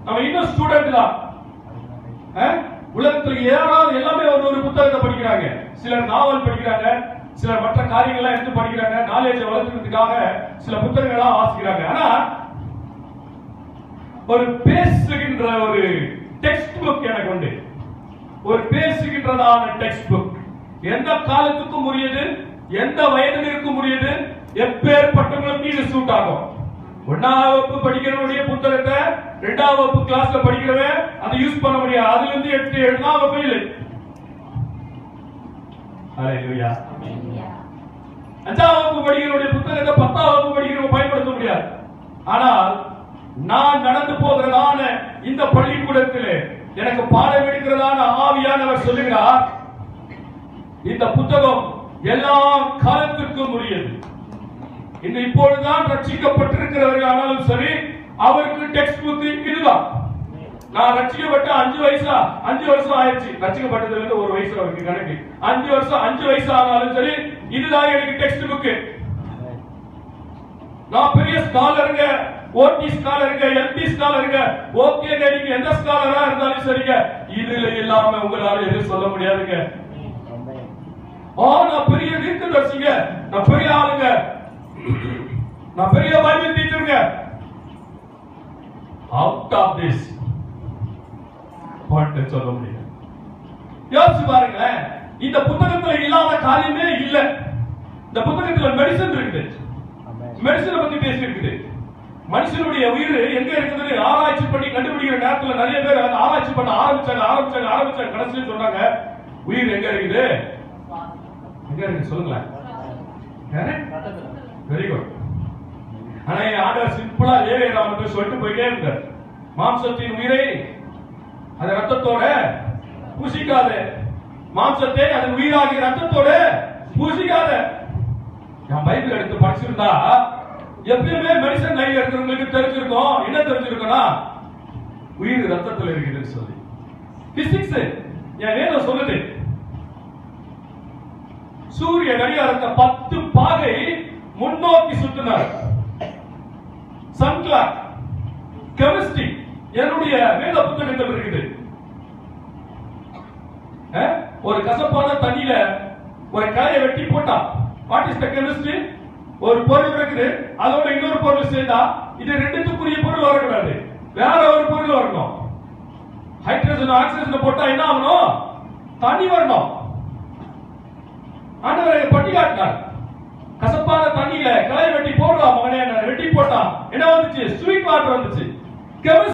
நம்ம இன்னும் ஸ்டூடெண்ட் தான். உலகத்துல ஏறாவது எல்லாமே ஒரு புத்தகத்தை படிக்கிறாங்க. சிலர் நாவல் படிக்கிறாங்க, சிலர் மற்ற காரியங்கள்லாம் எடுத்து படிக்கிறாங்க, நாலேஜை வளர்க்கறதுக்காக சில புத்தகங்கள்லாம் வாசிக்கிறாங்க. ஆனா ஒரு பேசுகின்ற ஒரு டெக்ஸ்ட் புக் எனக்கு உண்டு. ஒரு பேசுகின்றதான டெக்ஸ்ட் புக் எந்த காலத்துக்கும் உரியது, எந்த வயதினருக்கும் உரியது, எப்பேற்பட்டவங்களுக்கு இது சூட் ஆகும். 1ஆம் வகுப்பு படிக்கிறவனுடைய புத்தகத்தை 2ஆம் வகுப்பு கிளாஸ்ல படிக்கிறவன் அதை யூஸ் பண்ண முடியாது. அதுல இருந்து 8 7ஆம் வகுப்பு இல்லை. ஹalleluya. 5ஆம் வகுப்பு படிக்கிறவனுடைய புத்தகத்தை 10ஆம் வகுப்பு படிக்கிறவன் பயன்படுத்த முடியாது. ஆனால் நான் நடந்து போகிறதான இந்த பள்ளிக்கூடத்திலே எனக்கு பாடம் எடுக்கிறதான ஆவியானவர் சொல்லுகிறார், இந்த புத்தகம் எல்லா காலத்திற்கும் உரியது. இந்த இப்பொழுதுதான் ரட்சிக்கப்பட்டிருக்கிறவர்கள் ஆனாலும் சரி, அவருக்கு டெக்ஸ்ட் புக் இதுதான். நான் ரட்சிக்கப்பட்ட 5 வருஷம் ஆயிடுச்சு. ரட்சிக்கப்பட்டதுல இருந்து 1 வயசு அவருக்கு கணக்கு. 5 வயசு ஆனாலும் சரி, இதுதான் எனக்கு டெக்ஸ்ட் புக். நான் பெரிய ஸ்காலருங்க, ஓடி ஸ்காலருங்க, எல்பி ஸ்காலருங்க, ஓகேங்க, நீங்க எந்த ஸ்காலரா இருந்தாலும் சரிங்க, இதுல இல்லாம உங்களால எதுவும் சொல்ல முடியாதுங்க. நான் பெரிய தீர்க்கதரிசிங்க, நான் பெரிய ஆளுங்க, நான் பெரிய பைபிள் டீச்சருங்க. அவுட் ஆஃப் திஸ் பாயிண்ட் சொல்ல முடியும். யோசிச்சு பாருங்க, இந்த புத்தகத்துல இல்லாத காரியமே இல்ல. இந்த புத்தகத்துல மெடிசன் இருக்குது, மெடிசனை பத்தி பேசி இருக்குது. மனுஷனுடைய உயிர் எங்க இருக்குது ஆராய்ச்சி பண்ணி கண்டுபிடிக்கிற நேரத்தில் நிறைய பேர் ஆராய்ச்சி பண்ண ஆரம்பிச்சாங்க. கடைசியில் சொன்னாங்க, உயிர் எங்க இருக்குது, எங்க இருக்கு சொல்லுங்களேன். Very good. ஆனா ஆண்டவர் சிம்பிளா லேவியராமனுக்கு சொல்லிட்டு போயிட்டே இருந்தார், மாம்சத்தின் உயிரை அது ரத்தத்தோட பூசிக்காத, மாம்சத்தை அது உயிராகிய ரத்தத்தோட பூசிக்காத. நான் பைபிள் எடுத்து படிச்சிருந்தா எப்பயுமே மெடிசன் லைன்ல இருக்கிறவங்களுக்கு தெரிஞ்சிருக்கும். என்ன தெரிஞ்சிருக்கும்னா, உயிர் ரத்தத்தில் இருக்குதுன்னு சொல்லி. பிசிக்ஸ் என் வேதம் சொல்லுது, சூரிய கடிகாரத்தை 10 பாகை முன்னோக்கி சுற்றினார். Sun clock. கெமிஸ்ட்ரி என்னுடைய வேத புத்தகத்தில் இருக்குது. ஒரு கசப்பான தண்ணியில ஒரு காயை வெட்டி போட்டா, வாட் இஸ் த கெமிஸ்ட்ரி? ஒரு பொருள் இருக்குது, அதோட இன்னொரு பொருள் சேர்ந்தா இது ரெண்டுத்துக்குரிய பொருள் வரக்கூடாது, வேற ஒரு பொருள் வரணும். ஹைட்ரஜன் ஆக்சிஜன் போட்டா என்ன ஆகணும்? தண்ணி வரணும். ஆண்டவர் பட்டி காட்டினார், கசப்பான தண்ணியில காயை வெட்டி போடுறா மகனே, வெட்டி போட்டா என்ன வந்துச்சு? ஸ்வீட் வாட்டர் வந்துச்சு.